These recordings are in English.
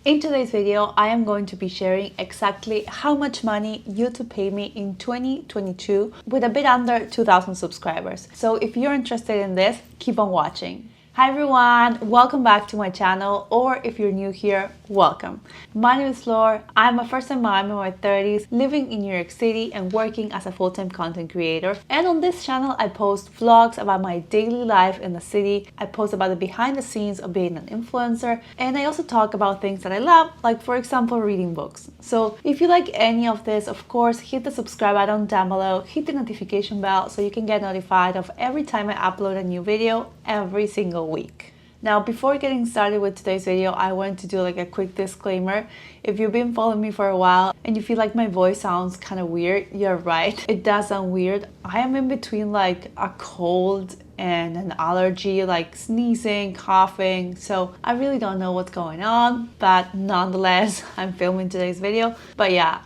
In today's video, I am going to be sharing exactly how much money YouTube paid me in 2022 with a bit under 2,000 subscribers. So if you're interested in this, keep on watching. Hi everyone, welcome back to my channel, or if you're new here, welcome. My name is Flor. I'm a first-time mom in my 30s, living in New York City and working as a full-time content creator. And on this channel, I post vlogs about my daily life in the city. I post about the behind the scenes of being an influencer. And I also talk about things that I love, like for example, reading books. So if you like any of this, of course, hit the subscribe button down below, hit the notification bell so you can get notified of every time I upload a new video every single week. Now, before getting started with today's video, I want to do like a quick disclaimer. If you've been following me for a while and you feel like my voice sounds kind of weird, you're right. It does sound weird. I am in between like a cold and an allergy, like sneezing, coughing. So I really don't know what's going on, but nonetheless, I'm filming today's video. But yeah,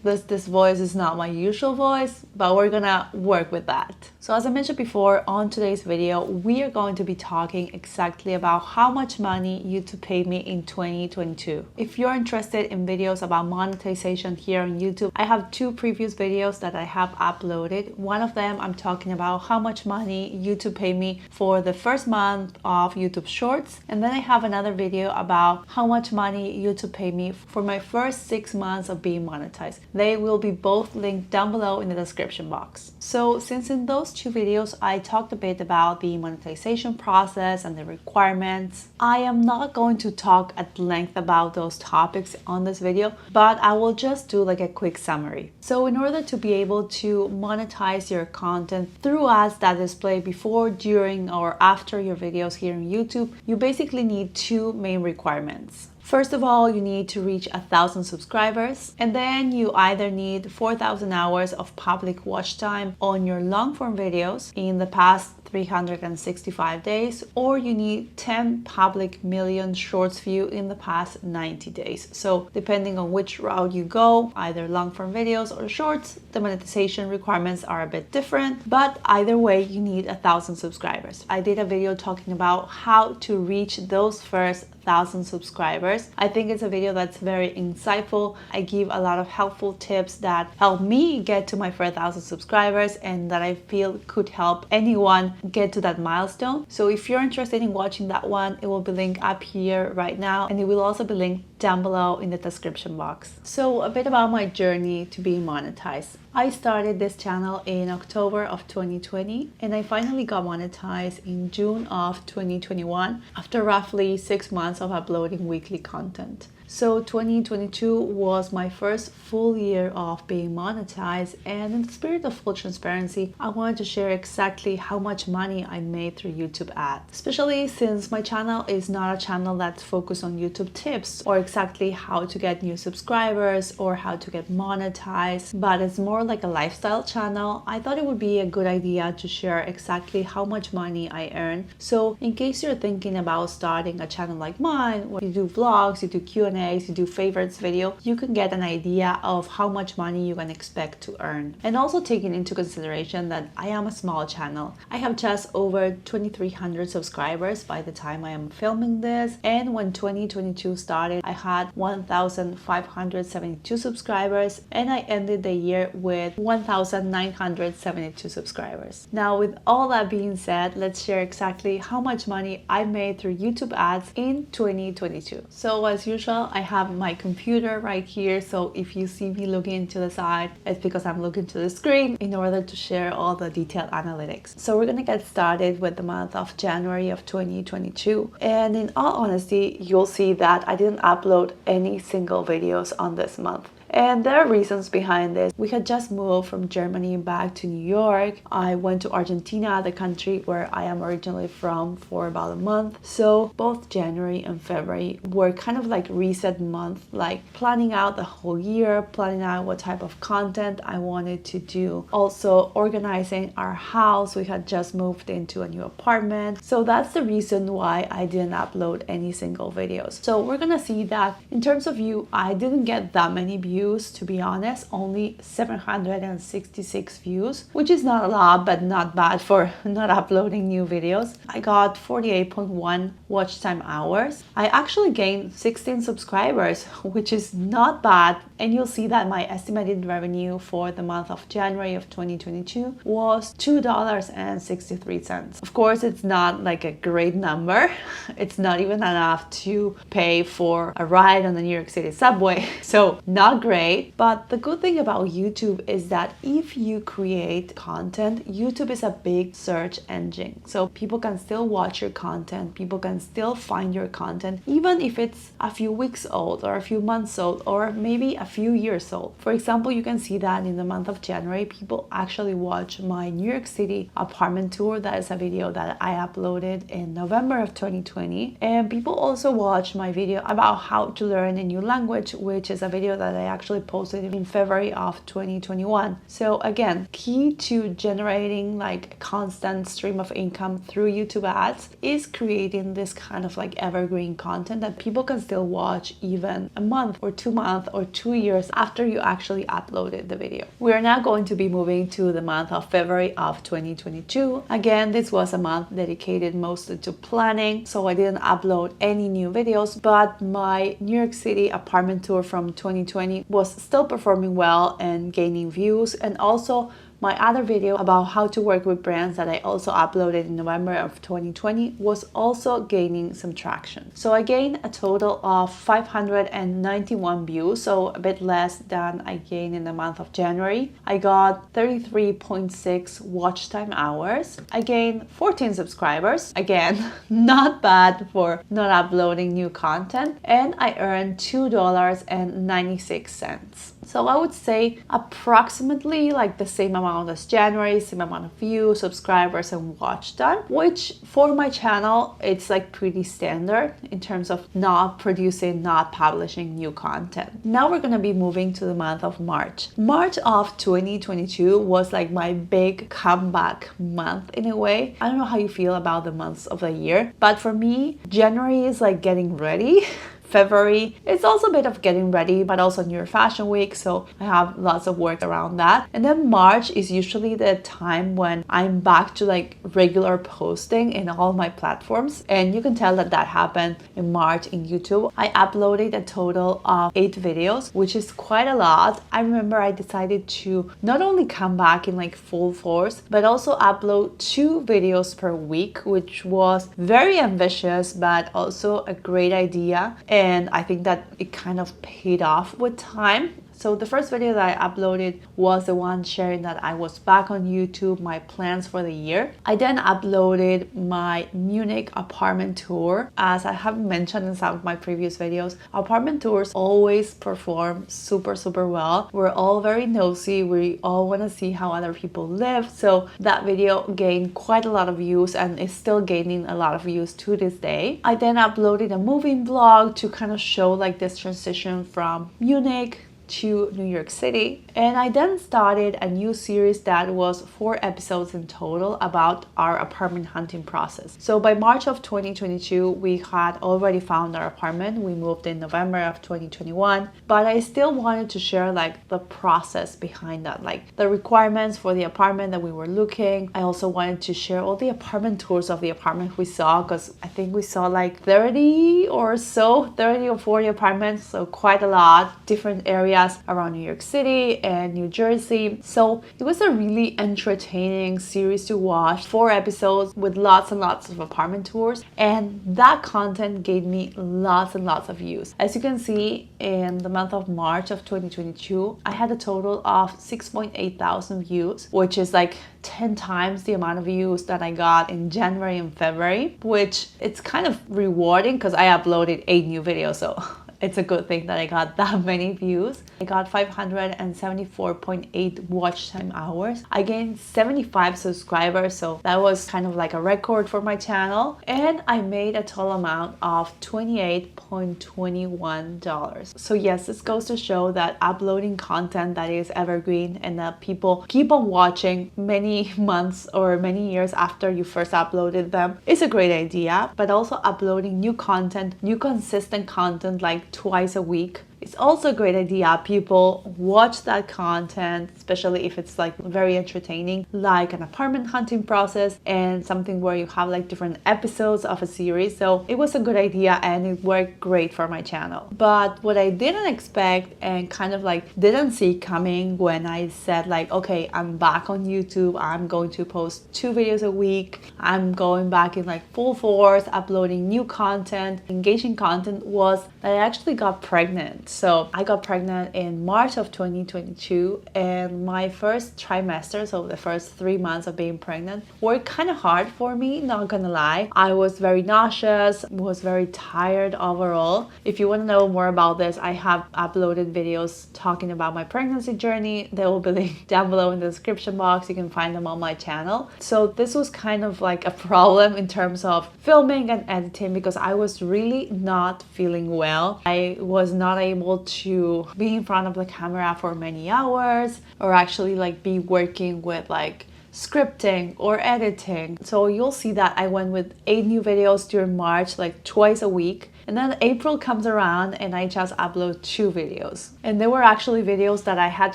this voice is not my usual voice, but we're gonna work with that. So as I mentioned before, on today's video, we are going to be talking exactly about how much money YouTube paid me in 2022. If you're interested in videos about monetization here on YouTube, I have two previous videos that I have uploaded. One of them, I'm talking about how much money YouTube paid me for the first month of YouTube Shorts. And then I have another video about how much money YouTube paid me for my first 6 months of being monetized. They will be both linked down below in the description box. So since in those two videos I talked a bit about the monetization process and the requirements, I am not going to talk at length about those topics on this video, but I will just do like a quick summary. So in order to be able to monetize your content through ads that display before, during, or after your videos here on YouTube, you basically need two main requirements. First of all, you need to reach 1,000 subscribers, and then you either need 4,000 hours of public watch time on your long form videos in the past 365 days, or you need 10 public million shorts view in the past 90 days. So depending on which route you go, either long form videos or shorts, the monetization requirements are a bit different, but either way you need 1,000 subscribers. I did a video talking about how to reach those first 1,000 subscribers. I think it's a video that's very insightful. I give a lot of helpful tips that help me get to my first 1,000 subscribers and that I feel could help anyone get to that milestone. So if you're interested in watching that one, it will be linked up here right now, and it will also be linked down below in the description box. So a bit about my journey to being monetized. I started this channel in October of 2020 and I finally got monetized in June of 2021 after roughly 6 months of uploading weekly content. So 2022 was my first full year of being monetized, and in the spirit of full transparency, I wanted to share exactly how much money I made through YouTube ads, especially since my channel is not a channel that's focused on YouTube tips or exactly how to get new subscribers or how to get monetized, but it's more like a lifestyle channel. I thought it would be a good idea to share exactly how much money I earn. So in case you're thinking about starting a channel like mine, where you do vlogs, you do Q&As, you do favorites video, you can get an idea of how much money you can expect to earn. And also taking into consideration that I am a small channel. I have just over 2,300 subscribers by the time I am filming this, and when 2022 started, I had 1,572 subscribers, and I ended the year with 1,972 subscribers. Now, with all that being said, let's share exactly how much money I made through YouTube ads in 2022. So as usual, I have my computer right here, so if you see me looking to the side, it's because I'm looking to the screen in order to share all the detailed analytics. So we're gonna get started with the month of January of 2022, and in all honesty, you'll see that I didn't upload any single videos on this month. And there are reasons behind this. We had just moved from Germany back to New York. I went to Argentina, the country where I am originally from, for about a month. So both January and February were kind of like reset month, like planning out the whole year, planning out what type of content I wanted to do. Also organizing our house. We had just moved into a new apartment. So that's the reason why I didn't upload any single videos. So we're gonna see that in terms of view, I didn't get that many views views, to be honest, only 766 views, which is not a lot, but not bad for not uploading new videos. I got 48.1 watch time hours. I actually gained 16 subscribers, which is not bad. And you'll see that my estimated revenue for the month of January of 2022 was $2.63. Of course, it's not like a great number. It's not even enough to pay for a ride on the New York City subway. So not great. But the good thing about YouTube is that if you create content, YouTube is a big search engine. So people can still watch your content. People can still find your content, even if it's a few weeks old or a few months old or maybe a few years old. For example, you can see that in the month of January, people actually watch my New York City apartment tour. That is a video that I uploaded in November of 2020. And people also watch my video about how to learn a new language, which is a video that I actually posted in February of 2021. So again, key to generating like a constant stream of income through YouTube ads is creating this kind of like evergreen content that people can still watch even a month or 2 months or 2 years after you actually uploaded the video. We are now going to be moving to the month of February of 2022. Again, this was a month dedicated mostly to planning, so I didn't upload any new videos, but my New York City apartment tour from 2020 was still performing well and gaining views, and also my other video about how to work with brands that I also uploaded in November of 2020 was also gaining some traction. So I gained a total of 591 views, so a bit less than I gained in the month of January. I got 33.6 watch time hours. I gained 14 subscribers. Again, not bad for not uploading new content. And I earned $2.96. So I would say approximately like the same amount as January, same amount of views, subscribers, and watch time, which for my channel, it's like pretty standard in terms of not producing, not publishing new content. Now we're gonna be moving to the month of March. March of 2022 was like my big comeback month in a way. I don't know how you feel about the months of the year, but for me, January is like getting ready. February, it's also a bit of getting ready, but also New Year Fashion Week, so I have lots of work around that. And then March is usually the time when I'm back to like regular posting in all my platforms, and you can tell that that happened in March in YouTube. I uploaded a total of 8 videos, which is quite a lot. I remember I decided to not only come back in like full force, but also upload 2 videos per week, which was very ambitious, but also a great idea. And I think that it kind of paid off with time. So the first video that I uploaded was the one sharing that I was back on YouTube, my plans for the year. I then uploaded my Munich apartment tour. As I have mentioned in some of my previous videos, apartment tours always perform super well. We're all very nosy. We all want to see how other people live. So that video gained quite a lot of views and is still gaining a lot of views to this day. I then uploaded a moving vlog to kind of show like this transition from Munich to New York City. And I then started a new series that was 4 episodes in total about our apartment hunting process. So by March of 2022, we had already found our apartment. We moved in November of 2021, but I still wanted to share like the process behind that, like the requirements for the apartment that we were looking. I also wanted to share all the apartment tours of the apartment we saw, because I think we saw like 30 or 40 apartments, so quite a lot, different areas around New York City and New Jersey. So it was a really entertaining series to watch, 4 episodes with lots and lots of apartment tours, and that content gave me lots and lots of views. As you can see, in the month of March of 2022, I had a total of 6.8 thousand views, which is like 10 times the amount of views that I got in January and February, which it's kind of rewarding because I uploaded 8 new videos, so it's a good thing that I got that many views. I got 574.8 watch time hours. I gained 75 subscribers, so that was kind of like a record for my channel. And I made a total amount of $28.21. So yes, this goes to show that uploading content that is evergreen and that people keep on watching many months or many years after you first uploaded them is a great idea. But also uploading new content, new consistent content like twice a week it's also a great idea people watch that content, especially if it's like very entertaining, like an apartment hunting process and something where you have like different episodes of a series. So it was a good idea and it worked great for my channel. But what I didn't expect and kind of like didn't see coming when I said like, okay, I'm back on YouTube, I'm going to post 2 videos a week, I'm going back in like full force, uploading new content, engaging content, was that I actually got pregnant. So I got pregnant in March of 2022, and my first trimester, so the first 3 months of being pregnant, were kind of hard for me, not gonna lie. I was very nauseous, was very tired overall. If you want to know more about this, I have uploaded videos talking about my pregnancy journey. They will be linked down below in the description box. You can find them on my channel. So this was kind of like a problem in terms of filming and editing because I was really not feeling well. I was not able to be in front of the camera for many hours or actually like be working with like scripting or editing. So you'll see that I went with 8 new videos during March, like twice a week. And then April comes around and I just upload 2 videos. And they were actually videos that I had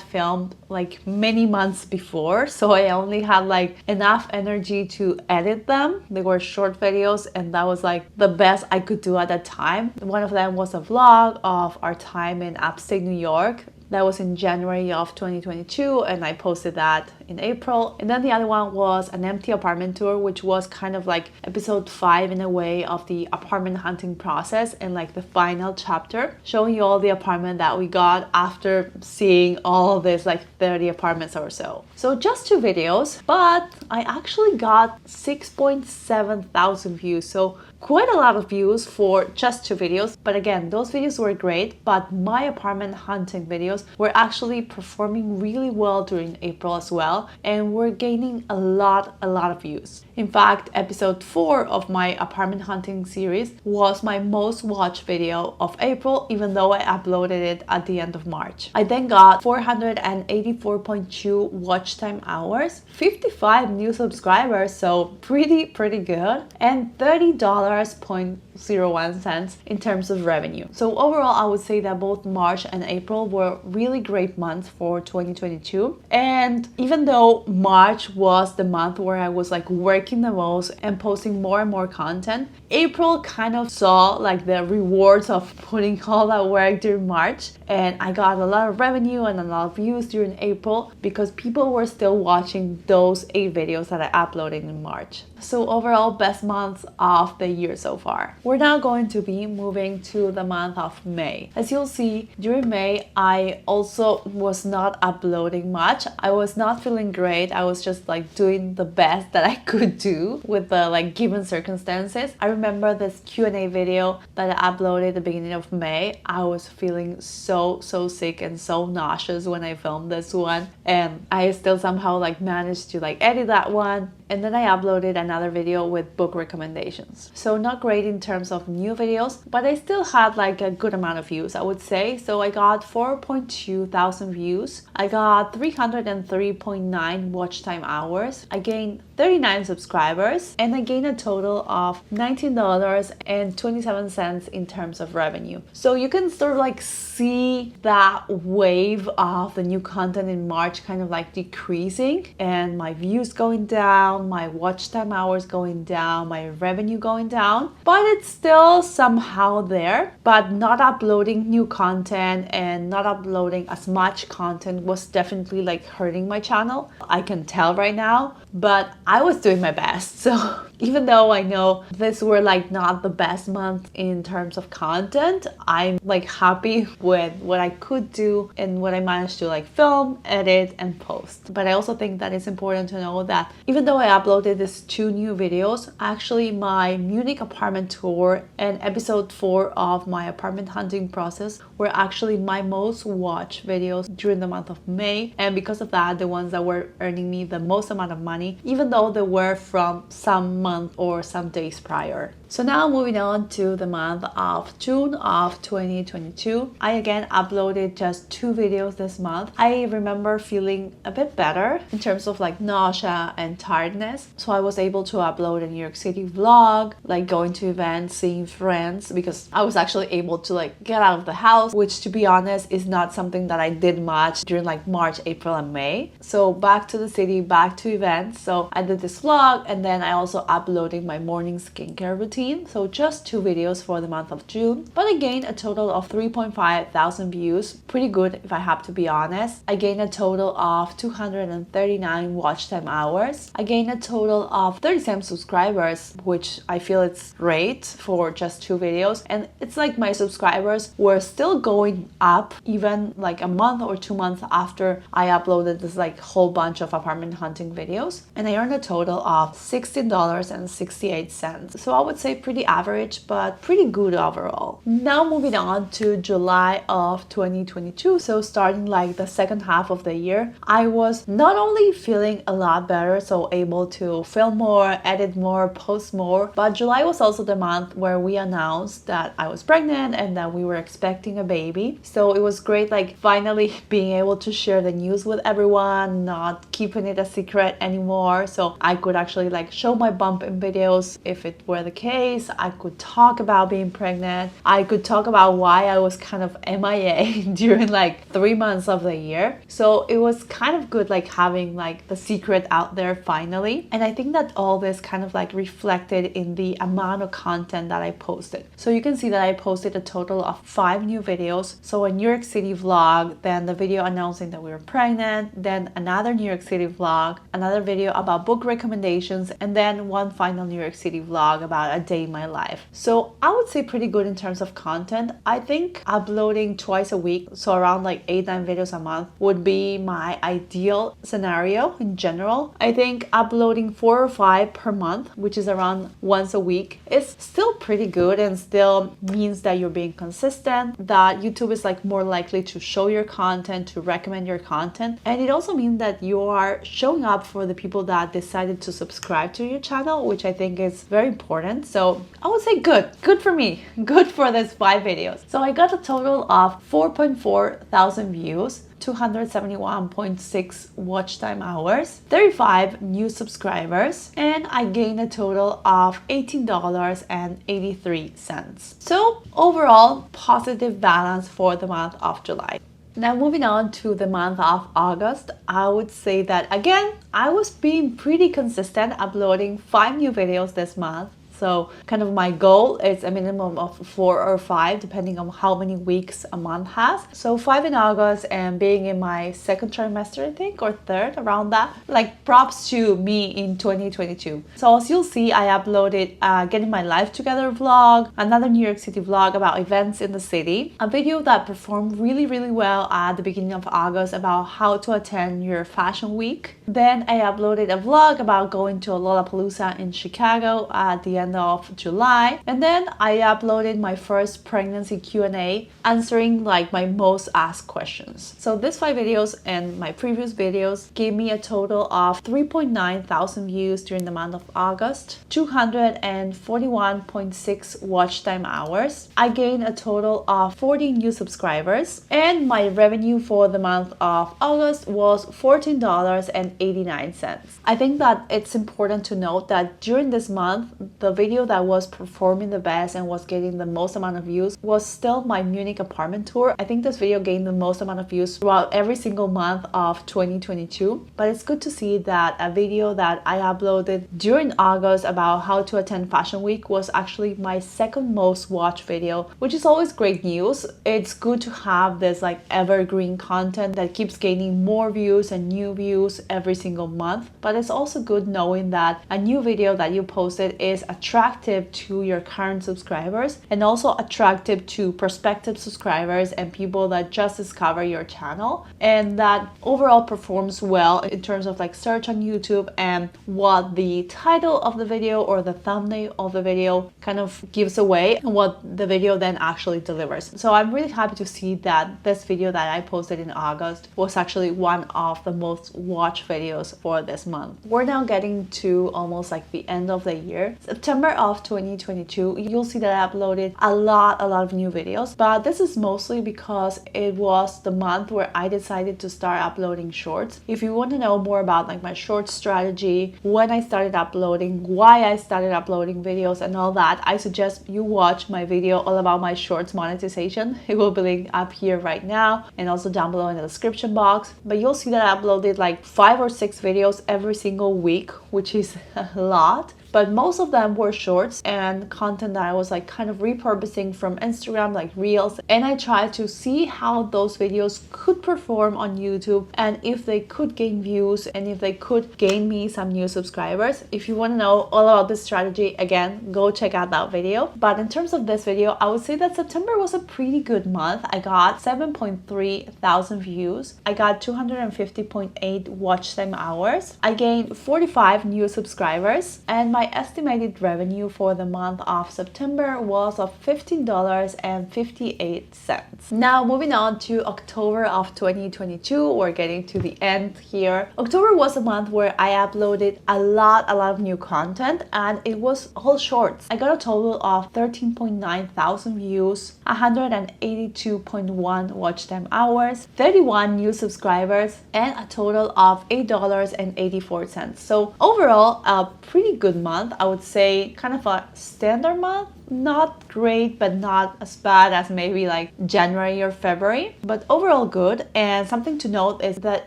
filmed like many months before. So I only had like enough energy to edit them. They were short videos and that was like the best I could do at that time. One of them was a vlog of our time in upstate New York. That was in January of 2022 and I posted that in April. And then the other one was an empty apartment tour, which was kind of like episode 5 in a way of the apartment hunting process and like the final chapter, showing you all the apartment that we got after seeing all this like 30 apartments or so. So just 2 videos, but I actually got 6.7 thousand views. So quite a lot of views for just 2 videos. But again, those videos were great, but my apartment hunting videos were actually performing really well during April as well, and we're gaining a lot of views. In fact, episode 4 of my apartment hunting series was my most watched video of April, even though I uploaded it at the end of March. I then got 484.2 watch time hours, 55 new subscribers, so pretty good, and $30.01 in terms of revenue. So overall, I would say that both March and April were really great months for 2022. And even though March was the month where I was like working the most and posting more and more content, April kind of saw like the rewards of putting all that work during March, and I got a lot of revenue and a lot of views during April because people were still watching those 8 videos that I uploaded in March. So overall, best months of the year so far. We're now going to be moving to the month of May. As you'll see, during May, I also was not uploading much. I was not feeling great. I was just like doing the best that I could do with the like given circumstances. I remember this Q&A video that I uploaded at the beginning of May. I was feeling so sick and so nauseous when I filmed this one, and I still somehow like managed to like edit that one. And then I uploaded another video with book recommendations. So not great in terms of new videos, but I still had like a good amount of views, I would say. So I got 4.2 thousand views. I got 303.9 watch time hours. I gained 39 subscribers, and I gained a total of $19.27 in terms of revenue. So you can sort of like see that wave of the new content in March kind of like decreasing, and my views going down, my watch time hours going down, my revenue going down, but it's still somehow there. But not uploading new content and not uploading as much content was definitely like hurting my channel. I can tell right now, but I was doing my best. So even though I know this were like not the best month in terms of content, I'm like happy with what I could do and what I managed to like film, edit, and post. But I also think that it's important to know that even though I uploaded these 2 new videos, actually my Munich apartment tour and episode 4 of my apartment hunting process were actually my most watched videos during the month of May. And because of that, the ones that were earning me the most amount of money, even though they were from some month or some days prior. So now moving on to the month of June of 2022. I again uploaded just 2 videos this month. I remember feeling a bit better in terms of like nausea and tiredness. So I was able to upload a New York City vlog, like going to events, seeing friends, because I was actually able to like get out of the house, which to be honest is not something that I did much during like March, April and May. So back to the city, back to events. So I did this vlog, and then I also uploaded my morning skincare routine. So just 2 videos for the month of June, but I gained a total of 3.5 thousand views. Pretty good if I have to be honest. I gained a total of 239 watch time hours. I gained a total of 37 subscribers, which I feel it's great for just 2 videos. And it's like my subscribers were still going up even like a month or 2 months after I uploaded this like whole bunch of apartment hunting videos. And I earned a total of $16.68. So I would say pretty average, but pretty good overall. Now moving on to July of 2022. So starting like the second half of the year, I was not only feeling a lot better, so able to film more, edit more, post more, but July was also the month where we announced that I was pregnant and that we were expecting a baby. So it was great like finally being able to share the news with everyone, not keeping it a secret anymore. So I could actually like show my bump in videos if it were the case. I could talk about being pregnant. I could talk about why I was kind of MIA during like 3 months of the year. So it was kind of good like having like the secret out there finally. And I think that all this kind of like reflected in the amount of content that I posted. So you can see that I posted a total of 5 new videos. So a New York City vlog, then the video announcing that we were pregnant, then another New York City vlog, another video about book recommendations, and then one final New York City vlog about a day in my life. So I would say pretty good in terms of content. I think uploading twice a week, so around like 8-9 videos a month, would be my ideal scenario in general. I think uploading 4 or 5 per month, which is around once a week, is still pretty good and still means that you're being consistent, that YouTube is like more likely to show your content, to recommend your content. And it also means that you are showing up for the people that decided to subscribe to your channel, which I think is very important. So I would say good for me, good for these 5 videos. So I got a total of 4.4 thousand views, 271.6 watch time hours, 35 new subscribers, and I gained a total of $18.83. So overall, positive balance for the month of July. Now moving on to the month of August, I would say that again, I was being pretty consistent, uploading 5 new videos this month. So kind of my goal is a minimum of 4 or 5 depending on how many weeks a month has. So 5 in August, and being in my 2nd trimester, I think, or 3rd, around that. Like props to me in 2022. So as you'll see, I uploaded Getting My Life Together vlog, another New York City vlog about events in the city, a video that performed really well at the beginning of August about how to attend your fashion week. Then I uploaded a vlog about going to Lollapalooza in Chicago at the end of July, and then I uploaded my first pregnancy Q&A answering like my most asked questions. So these 5 videos and my previous videos gave me a total of 3.9 thousand views during the month of August, 241.6 watch time hours. I gained a total of 40 new subscribers, and my revenue for the month of August was $14.89. I think that it's important to note that during this month, the video that was performing the best and was getting the most amount of views was still my Munich apartment tour. I think this video gained the most amount of views throughout every single month of 2022. But it's good to see that a video that I uploaded during August about how to attend Fashion Week was actually my 2nd most watched video, which is always great news. It's good to have this like evergreen content that keeps gaining more views and new views every single month. But it's also good knowing that a new video that you posted is attractive to your current subscribers and also attractive to prospective subscribers and people that just discover your channel, and that overall performs well in terms of like search on YouTube and what the title of the video or the thumbnail of the video kind of gives away and what the video then actually delivers. So I'm really happy to see that this video that I posted in August was actually one of the most watched videos for this month. We're now getting to almost like the end of the year. September September of 2022, you'll see that I uploaded a lot of new videos, but this is mostly because it was the month where I decided to start uploading shorts. If you want to know more about like my short strategy, when I started uploading, why I started uploading videos and all that, I suggest you watch my video all about my shorts monetization. It will be linked up here right now and also down below in the description box. But you'll see that I uploaded like 5 or 6 videos every single week, which is a lot. But most of them were shorts and content that I was like kind of repurposing from Instagram, like Reels. And I tried to see how those videos could perform on YouTube and if they could gain views and if they could gain me some new subscribers. If you want to know all about this strategy, again, go check out that video. But in terms of this video, I would say that September was a pretty good month. I got 7.3 thousand views. I got 250.8 watch time hours. I gained 45 new subscribers, and my estimated revenue for the month of September was of $15.58. Now moving on to October of 2022, we're getting to the end here. October was a month where I uploaded a lot of new content, and it was all shorts. I got a total of 13.9 thousand views, 182.1 watch time hours, 31 new subscribers, and a total of $8.84. So overall, a pretty good month. I would say kind of a standard month. Not great, but not as bad as maybe like January or February, but overall good. And something to note is that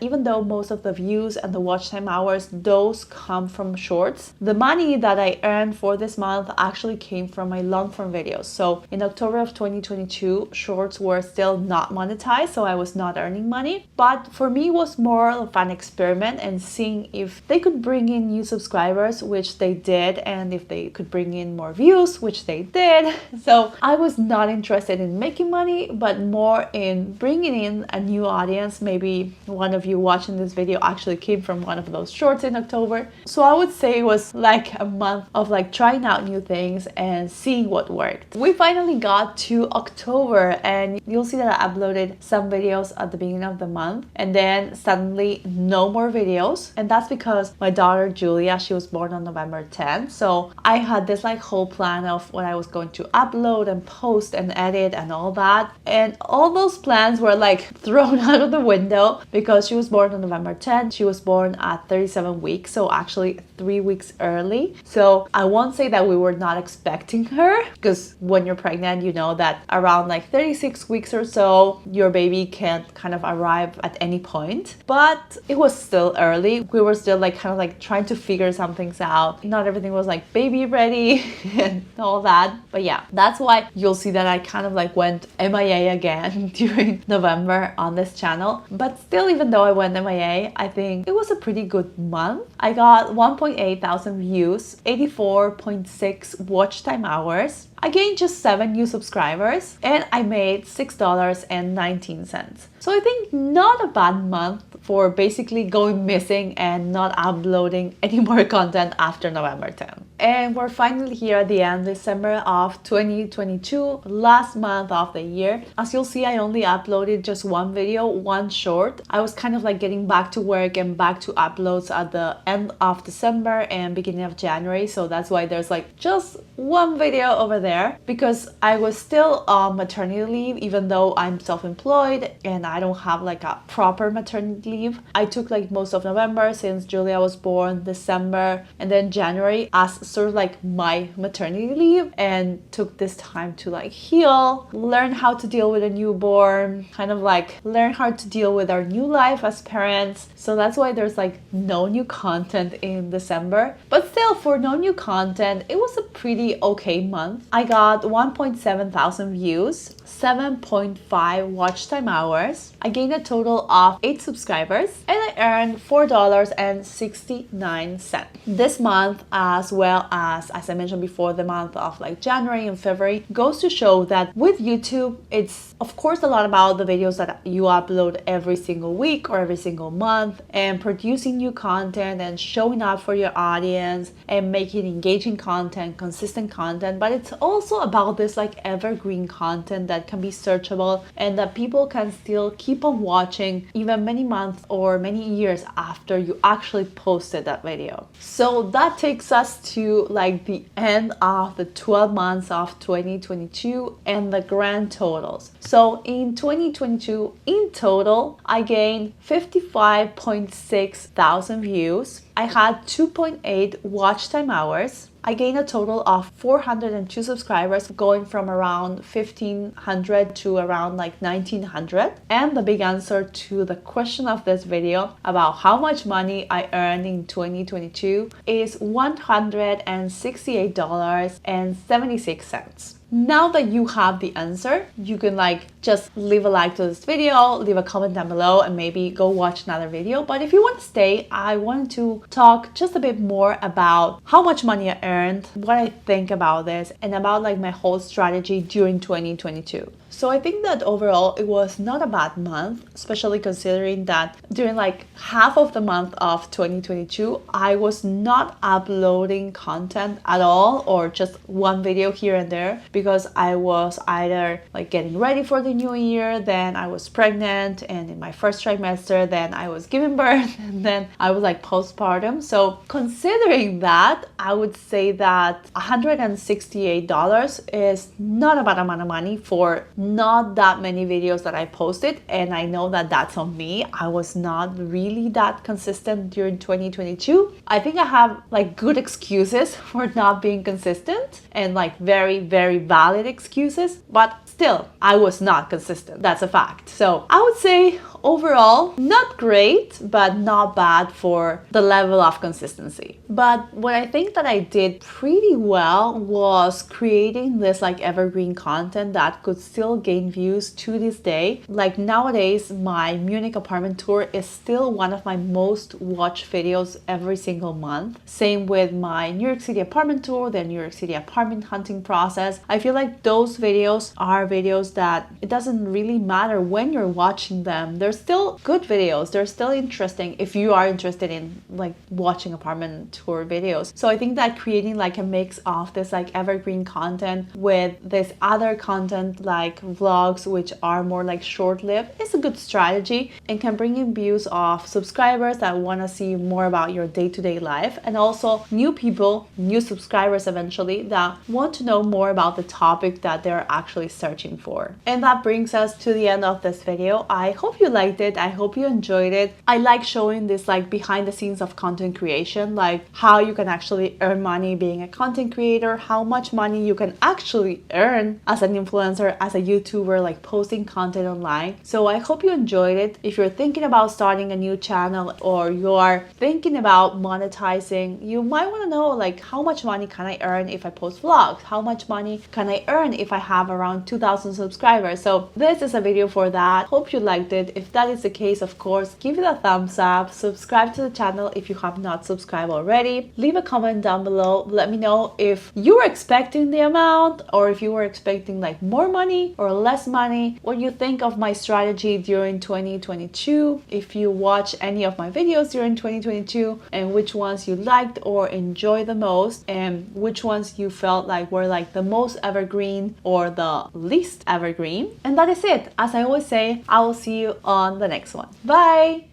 even though most of the views and the watch time hours, those come from shorts, the money that I earned for this month actually came from my long form videos. So in October of 2022, shorts were still not monetized, so I was not earning money. But for me, it was more of an experiment and seeing if they could bring in new subscribers, which they did, and if they could bring in more views, which they did. So I was not interested in making money, but more in bringing in a new audience. Maybe one of you watching this video actually came from one of those shorts in October. So I would say it was like a month of like trying out new things and seeing what worked. We finally got to October, and you'll see that I uploaded some videos at the beginning of the month, and then suddenly no more videos. And that's because my daughter Julia, she was born on November 10th. So I had this like whole plan of what I was going to upload and post and edit and all that, and all those plans were like thrown out of the window because she was born on November 10th. She was born at 37 weeks, so actually 3 weeks early. So I won't say that we were not expecting her, because when you're pregnant, you know that around like 36 weeks or so your baby can kind of arrive at any point, but it was still early. We were still like kind of like trying to figure some things out. Not everything was like baby ready and all that. But yeah, that's why you'll see that I kind of like went MIA again during November on this channel. But still, even though I went MIA, I think it was a pretty good month. I got 1.8 thousand views, 84.6 watch time hours. I gained just 7 new subscribers, and I made $6.19. So I think not a bad month for basically going missing and not uploading any more content after November 10th. And we're finally here at the end, December of 2022, last month of the year. As you'll see, I only uploaded just one video, one short. I was kind of like getting back to work and back to uploads at the end of December and beginning of January. So that's why there's like just one video over there, because I was still on maternity leave, even though I'm self-employed and I don't have like a proper maternity leave. I took like most of November since Julia was born, December, and then January as sort of like my maternity leave, and took this time to like heal, learn how to deal with a newborn, kind of like learn how to deal with our new life as parents. So that's why there's like no new content in December. But still, for no new content, it was a pretty okay month. I got 1.7 thousand views, 7.5 watch time hours. I gained a total of 8 subscribers, and I earned $4.69. This month, as well as I mentioned before, the month of like January and February, goes to show that with YouTube, it's of course a lot about the videos that you upload every single week or every single month, and producing new content and showing up for your audience and making engaging content, consistent content. But it's also about this like evergreen content that that can be searchable and that people can still keep on watching even many months or many years after you actually posted that video. So that takes us to like the end of the 12 months of 2022 and the grand totals. So in 2022, in total, I gained 55.6 thousand views. I had 2.8 watch time hours. I gained a total of 402 subscribers, going from around 1,500 to around like 1,900. And the big answer to the question of this video about how much money I earned in 2022 is $168.76. Now that you have the answer, you can like just leave a like to this video, leave a comment down below, and maybe go watch another video. But if you want to stay, I wanted to talk just a bit more about how much money I earned, what I think about this, and about like my whole strategy during 2022. So I think that overall it was not a bad month, especially considering that during like half of the month of 2022, I was not uploading content at all, or just one video here and there, because I was either like getting ready for the new year, then I was pregnant, and in my first trimester, then I was giving birth, and then I was like postpartum. So considering that, I would say that $168 is not a bad amount of money for not that many videos that I posted. And I know that that's on me. I was not really that consistent during 2022. I think I have like good excuses for not being consistent, and like very, very valid excuses, but still, I was not consistent. That's a fact. So I would say overall, not great, but not bad for the level of consistency. But what I think that I did pretty well was creating this like evergreen content that could still gain views to this day. Like nowadays, my Munich apartment tour is still one of my most watched videos every single month. Same with my New York City apartment tour, the New York City apartment hunting process. I feel like those videos are videos that it doesn't really matter when you're watching them. They're still good videos. They're still interesting if you are interested in like watching apartment tour videos. So I think that creating like a mix of this like evergreen content with this other content like vlogs, which are more like short-lived, is a good strategy and can bring in views of subscribers that want to see more about your day-to-day life, and also new people, new subscribers eventually, that want to know more about the topic that they're actually searching for. And that brings us to the end of this video. I hope you liked it. I hope you enjoyed it. I like showing this like behind the scenes of content creation, like how you can actually earn money being a content creator, how much money you can actually earn as an influencer, as a YouTuber, like posting content online. So I hope you enjoyed it. If you're thinking about starting a new channel, or you are thinking about monetizing, you might want to know like how much money can I earn if I post vlogs? How much money can I earn if I have around 2,000 subscribers? So this is a video for that. Hope you liked it. If that is the case, of course, give it a thumbs up, subscribe to the channel if you have not subscribed already, leave a comment down below, let me know if you were expecting the amount, or if you were expecting like more money or less money, what you think of my strategy during 2022, if you watch any of my videos during 2022, and which ones you liked or enjoyed the most, and which ones you felt like were like the most evergreen or the least evergreen. And that is it. As I always say, I will see you on the next one. Bye!